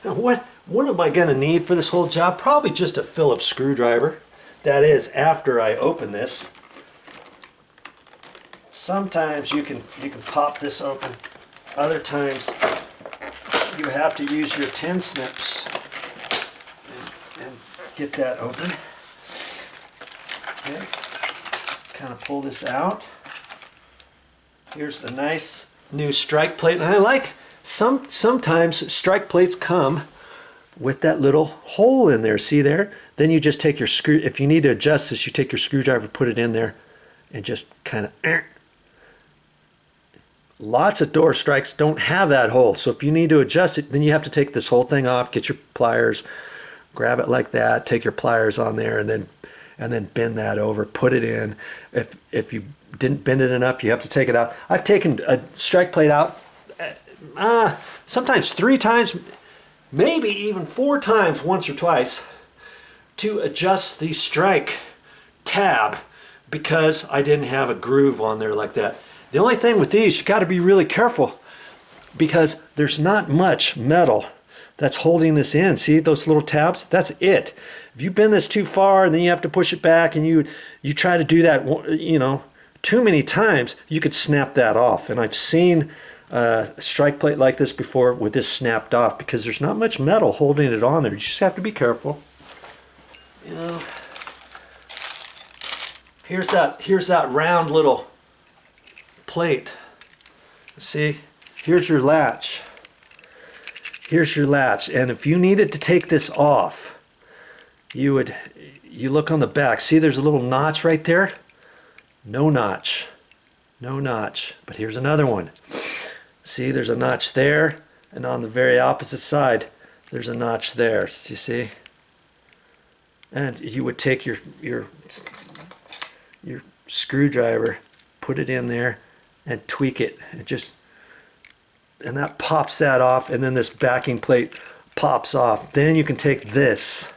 Now what am I going to need for this whole job? Probably just a Phillips screwdriver. That is, after I open this. Sometimes you can pop this open. Other times you have to use your 10 snips and get that open. Okay. Kind of pull this out. Here's the nice new strike plate, and I like sometimes strike plates come with that little hole in there. See there? Then you just take your screw. If you need to adjust this, you take your screwdriver, put it in there, and just kind of. Lots of door strikes don't have that hole, so if you need to adjust it, then you have to take this whole thing off, get your pliers, grab it like that, take your pliers on there, and then bend that over, put it in. If you didn't bend it enough, you have to take it out. I've taken a strike plate out sometimes 3 times, maybe even 4 times, once or twice, to adjust the strike tab because I didn't have a groove on there like that. The only thing with these, you've got to be really careful because there's not much metal that's holding this in. See those little tabs? That's it. If you bend this too far and then you have to push it back and you try to do that, you know, too many times, you could snap that off. And I've seen a strike plate like this before with this snapped off because there's not much metal holding it on there. You just have to be careful. You know, here's that round little plate. See, here's your latch. Here's your latch, and if you needed to take this off, you look on the back. See, there's a little notch right there. No notch, no notch. But here's another one. See, there's a notch there, and on the very opposite side, there's a notch there. You see? And you would take your screwdriver, put it in there, and tweak it. And that pops that off, and then this backing plate pops off. Then you can take this,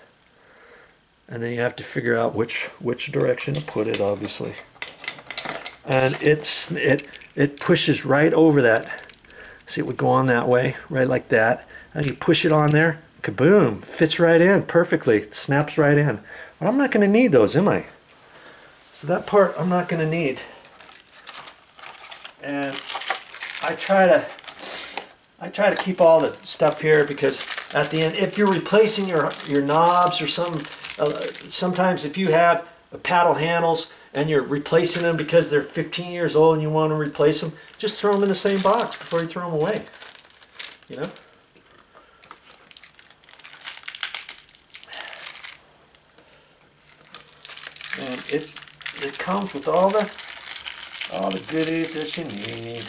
and then you have to figure out which direction to put it, obviously. And it pushes right over that. See, it would go on that way, right like that. And you push it on there, kaboom, fits right in perfectly. It snaps right in. But I'm not going to need those, am I? So that part I'm not going to need. And I try to keep all the stuff here because at the end, if you're replacing your knobs or sometimes if you have paddle handles and you're replacing them because they're 15 years old and you want to replace them, just throw them in the same box before you throw them away. You know? And it comes with all the goodies that you need.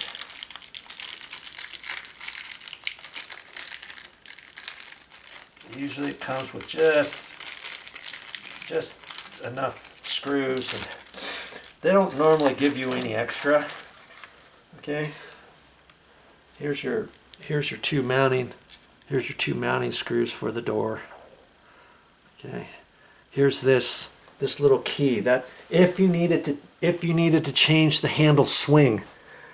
Usually it comes with just enough screws, and they don't normally give you any extra. Okay. Here's your two mounting screws for the door. Okay. Here's this little key that if you needed to change the handle swing,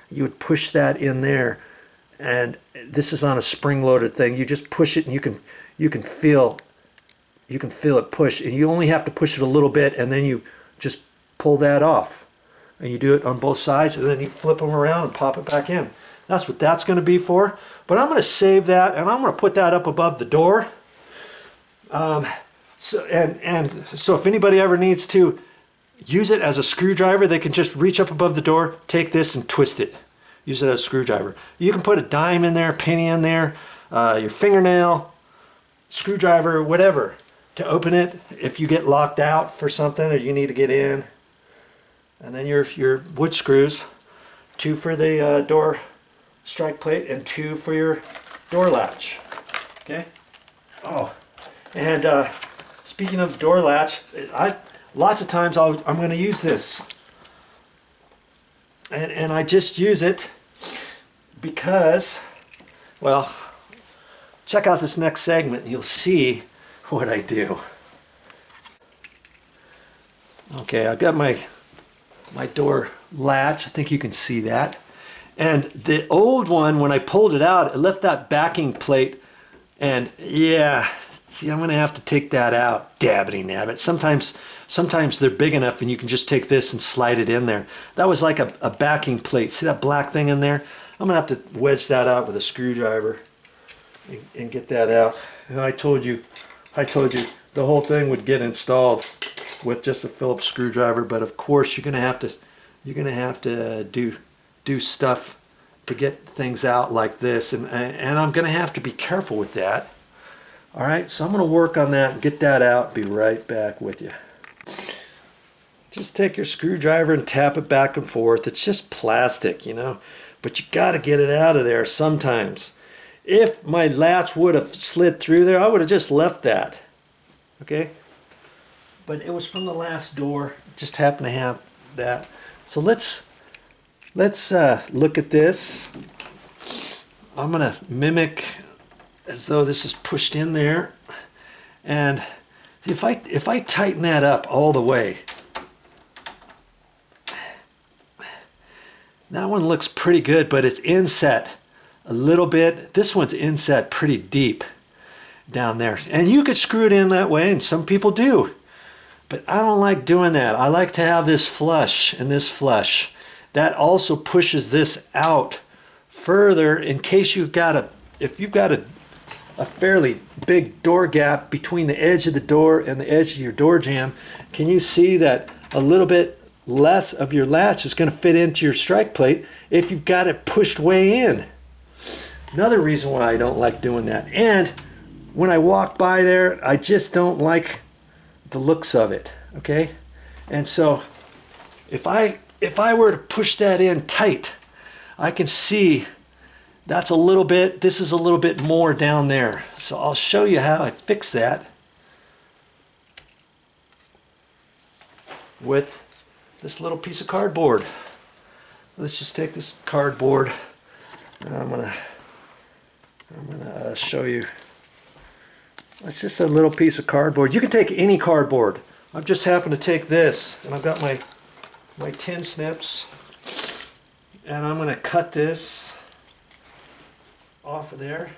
you would push that in there, and this is on a spring-loaded thing. You just push it, and you can feel it push, and you only have to push it a little bit, and then you just pull that off, and you do it on both sides, and then you flip them around and pop it back in. That's what that's going to be for. But I'm going to save that, and I'm going to put that up above the door. So if anybody ever needs to use it as a screwdriver, they can just reach up above the door, take this and twist it. Use it as a screwdriver. You can put a dime in there, penny in there, your fingernail, screwdriver, whatever, to open it if you get locked out for something or you need to get in. And then your wood screws, 2 for the door strike plate and 2 for your door latch. Okay? Oh, and speaking of door latch, lots of times I'm going to use this. And I just use it because, well, check out this next segment and you'll see what I do. Okay, I've got my door latch. I think you can see that. And the old one, when I pulled it out, it left that backing plate And yeah, see, I'm gonna have to take that out. Dabbity nabbit. Sometimes they're big enough and you can just take this and slide it in there. That was like a backing plate. See that black thing in there? I'm gonna have to wedge that out with a screwdriver and get that out. And I told you the whole thing would get installed with just a Phillips screwdriver, but of course you're gonna have to do stuff to get things out like this, and I'm gonna have to be careful with that. All right, so I'm gonna work on that and get that out. Be right back with you. Just take your screwdriver and tap it back and forth. It's just plastic, you know, but you got to get it out of there sometimes. If my latch would have slid through there, I would have just left that. Okay, but it was from the last door. Just happened to have that. So let's look at this. I'm gonna mimic as though this is pushed in there, and if I tighten that up all the way, that one looks pretty good, but it's inset a little bit. This one's inset pretty deep down there, and you could screw it in that way, and some people do, but I don't like doing that. I like to have this flush and this flush. That also pushes this out further in case you've got if you've got a fairly big door gap between the edge of the door and the edge of your door jamb. Can you see that a little bit less of your latch is going to fit into your strike plate if you've got it pushed way in? Another reason why I don't like doing that. And when I walk by there, I just don't like the looks of it, okay? And so if I were to push that in tight, I can see that's a little bit, this is a little bit more down there. So I'll show you how I fix that with this little piece of cardboard. Let's just take this cardboard. I'm gonna show you. It's just a little piece of cardboard. You can take any cardboard. I've just happened to take this, and I've got my tin snips, and I'm gonna cut this off of there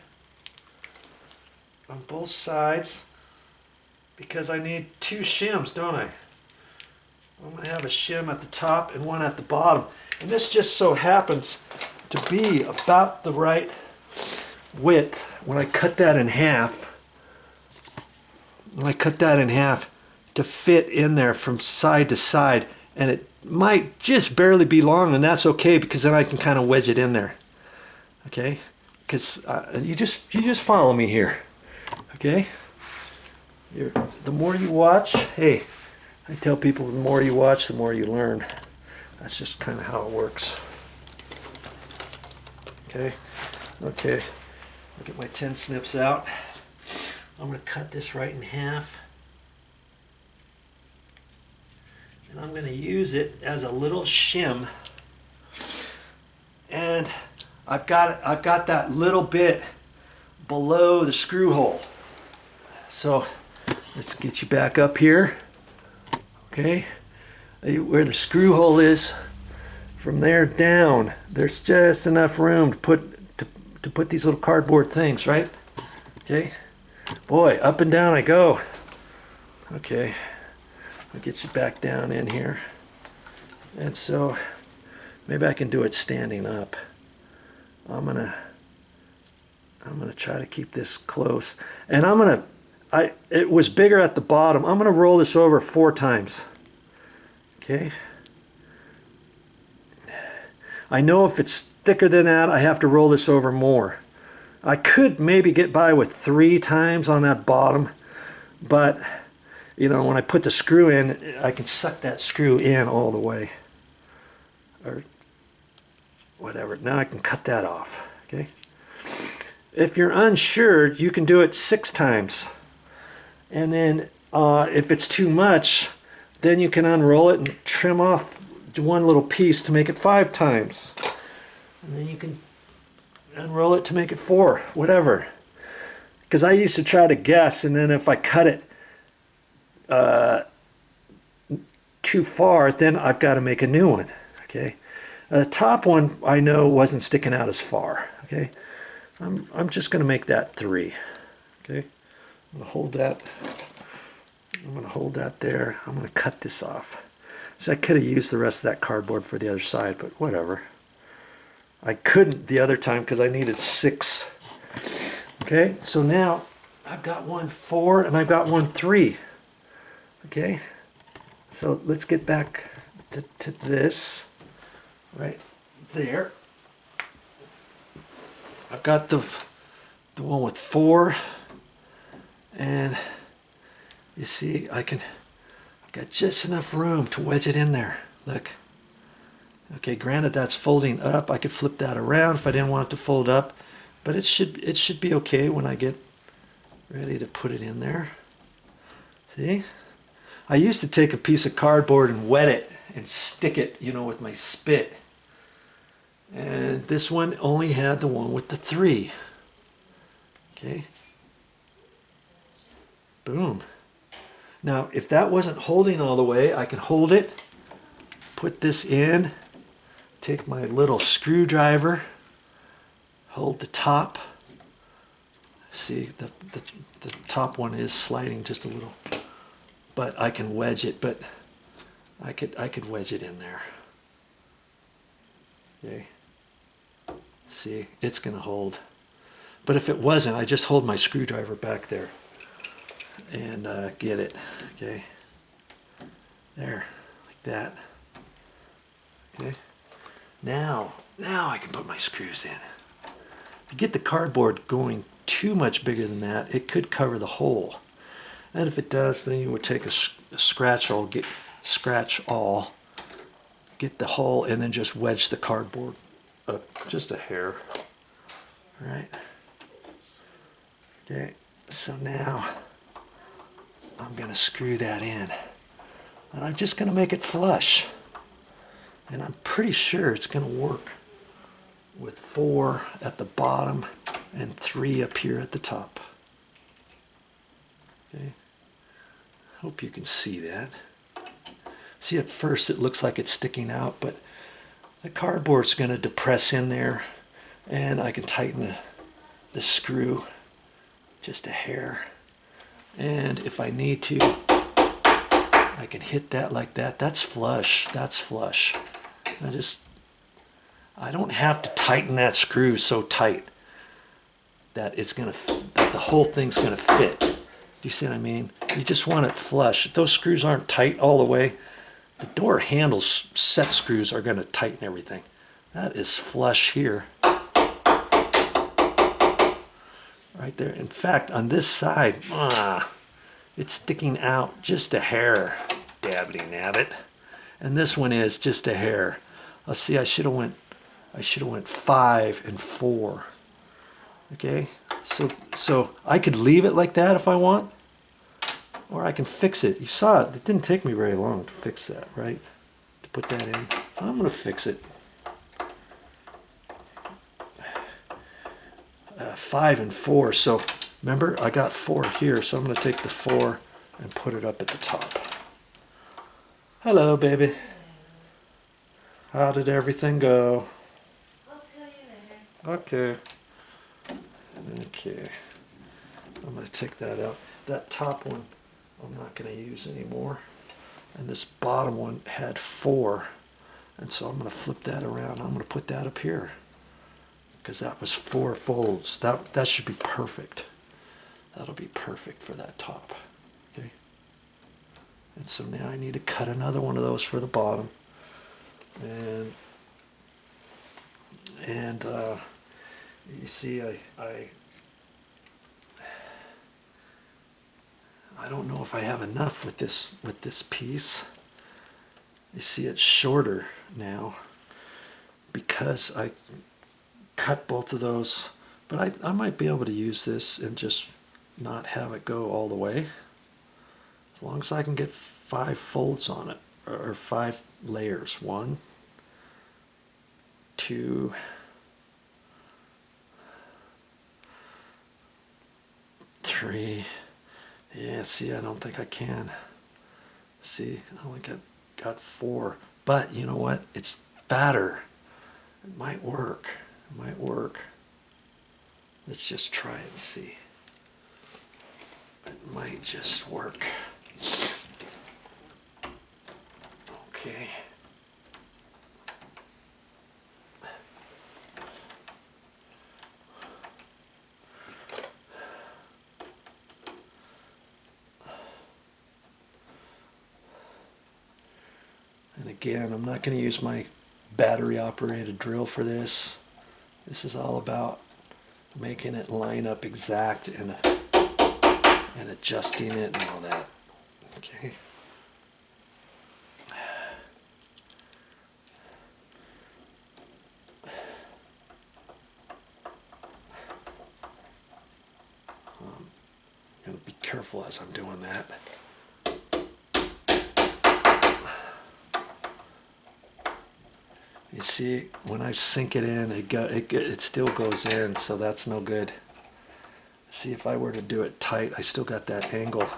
on both sides because I need two shims, don't I? I'm going to have a shim at the top and one at the bottom, and this just so happens to be about the right width. When I cut that in half, to fit in there from side to side, and it might just barely be long, and that's okay because then I can kind of wedge it in there. Okay, because you just follow me here. Okay, the more you watch, hey, I tell people the more you watch, the more you learn. That's just kind of how it works. Okay, okay. I'll get my tin snips out. I'm going to cut this right in half, and I'm going to use it as a little shim. And I've got that little bit below the screw hole. So let's get you back up here. Okay, where the screw hole is, from there down, there's just enough room to put these little cardboard things, right? Okay, boy, up and down I go. Okay, I'll get you back down in here. And so maybe I can do it standing up. I'm gonna try to keep this close, and it was bigger at the bottom. I'm gonna roll this over 4 times. Okay. I know if it's thicker than that, I have to roll this over more. I could maybe get by with 3 times on that bottom, but you know, when I put the screw in, I can suck that screw in all the way, or whatever. Now I can cut that off. Okay. If you're unsure, you can do it 6 times, and then if it's too much, then you can unroll it and trim off one little piece to make it 5 times, and then you can unroll it to make it 4, whatever. Because I used to try to guess, and then if I cut it too far, then I've got to make a new one. Okay, the top one I know wasn't sticking out as far. Okay, I'm just going to make that 3. Okay, I'm gonna hold that. I'm gonna hold that there. I'm gonna cut this off. So I could have used the rest of that cardboard for the other side, but whatever. I couldn't the other time because I needed 6. Okay, so now I've got one 4 and I've got one 3. Okay, so let's get back to this right there. I've got the one with 4, and you see I've got just enough room to wedge it in there. Look. Okay, granted that's folding up. I could flip that around if I didn't want it to fold up, but it should be okay when I get ready to put it in there. See? I used to take a piece of cardboard and wet it and stick it, you know, with my spit. And this one only had the one with the 3. Okay. Boom. Now, if that wasn't holding all the way, I can hold it, put this in, take my little screwdriver, hold the top. See, the top one is sliding just a little, but I can wedge it. But I could wedge it in there. Okay. See, it's gonna hold. But if it wasn't, I just hold my screwdriver back there and get it. Okay. There, like that. Okay. Now I can put my screws in. If you get the cardboard going too much bigger than that, it could cover the hole. And if it does, then you would take a scratch awl, get the hole, and then just wedge the cardboard up just a hair. All right. Okay. So now I'm going to screw that in, and I'm just going to make it flush. And I'm pretty sure it's going to work with 4 at the bottom and 3 up here at the top. Okay. Hope you can see that. See, at first it looks like it's sticking out, but the cardboard's going to depress in there, and I can tighten the screw just a hair. And if I need to, I can hit that like that. That's flush. That's flush. I don't have to tighten that screw so tight that that the whole thing's gonna fit. Do you see what I mean? You just want it flush. If those screws aren't tight all the way, the door handles set screws are gonna tighten everything. That is flush here. Right there. In fact, on this side, it's sticking out just a hair. Dabbity nabbit. And this one is just a hair. Let's see, I should have went 5 and 4. Okay, so I could leave it like that if I want, or I can fix it. You saw it. It didn't take me very long to fix that, right? To put that in. I'm gonna fix it. 5 and 4. So remember, I got 4 here, so I'm gonna take the 4 and put it up at the top. Hello, baby. How did everything go? I'll tell you later. Okay. Okay. I'm going to take that out. That top one I'm not going to use anymore. And this bottom one had 4. And so I'm going to flip that around. I'm going to put that up here, because that was 4 folds. That should be perfect. That'll be perfect for that top. Okay. And so now I need to cut another one of those for the bottom. And you see, I don't know if I have enough with this piece. You see, it's shorter now because I cut both of those, but I might be able to use this and just not have it go all the way, as long as I can get 5 folds on it, or 5 layers. 1, 2, 3. Yeah, see, I don't think I can. See, I only got 4. But you know what? It's fatter. It might work. It might work. Let's just try it and see. It might just work. Okay. And again, I'm not going to use my battery operated drill for this. This is all about making it line up exact and adjusting it and all that. Okay. I'm going to be careful as I'm doing that. You see, when I sink it in, it still goes in, so that's no good. See, if I were to do it tight, I still got that angle.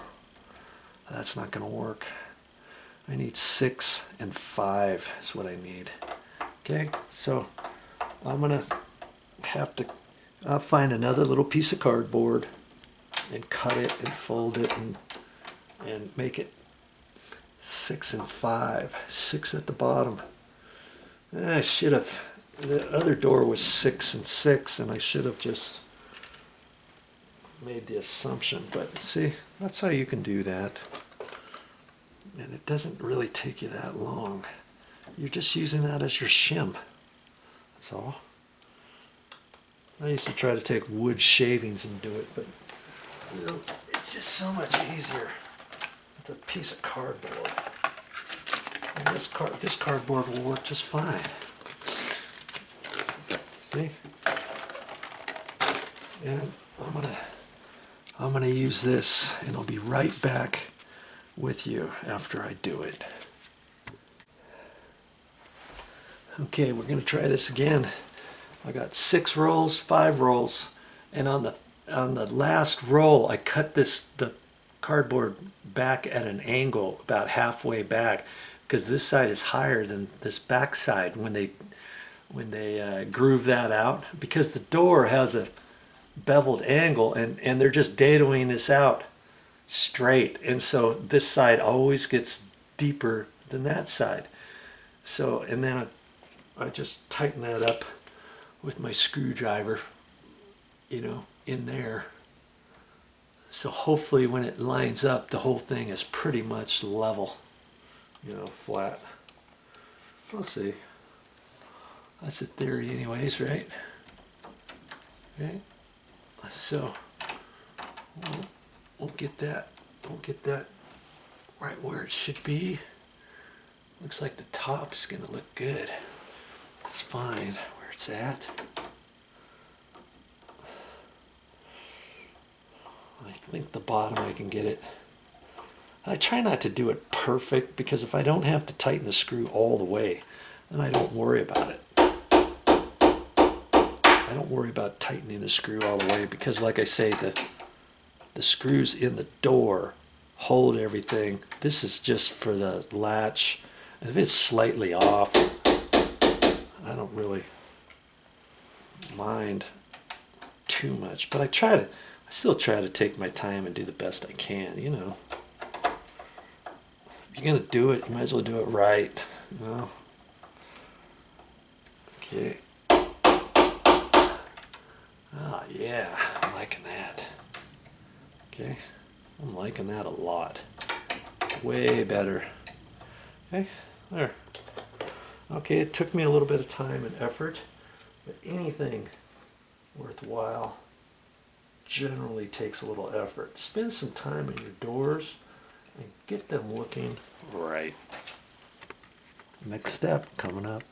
That's not going to work. I need 6 and 5 is what I need. Okay, so I'm going to have to find another little piece of cardboard and cut it and fold it and make it 6 and 5. 6 at the bottom. I should have, the other door was 6 and 6, and I should have just made the assumption, but see, that's how you can do that. And it doesn't really take you that long. You're just using that as your shim. That's all. I used to try to take wood shavings and do it, but you know, it's just so much easier with a piece of cardboard. And this cardboard will work just fine. See? And I'm gonna use this, and I'll be right back with you after I do it. Okay, we're gonna try this again. I got 6 rolls, 5 rolls, and on the last roll, I cut the cardboard back at an angle, about halfway back, because this side is higher than this back side when they groove that out, because the door has a beveled angle, and they're just dadoing this out straight, and so this side always gets deeper than that side. So, and then I just tighten that up with my screwdriver, you know, in there. So hopefully when it lines up, the whole thing is pretty much level, you know, flat. We'll see. That's the theory anyways, right? Okay. So we'll get that right where it should be. Looks like the top's gonna look good. Let's find where it's at. I think the bottom I can get it. I try not to do it perfect, because if I don't have to tighten the screw all the way, then I don't worry about it. I don't worry about tightening the screw all the way, because like I say, the screws in the door hold everything. This is just for the latch, and if it's slightly off, I don't really mind too much, but I still try to take my time and do the best I can, you know. If you're gonna do it, you might as well do it right, you know. Okay. Ah, yeah, I'm liking that. Okay, I'm liking that a lot. Way better. Okay, there. Okay, it took me a little bit of time and effort, but anything worthwhile generally takes a little effort. Spend some time in your doors and get them looking right. Next step coming up.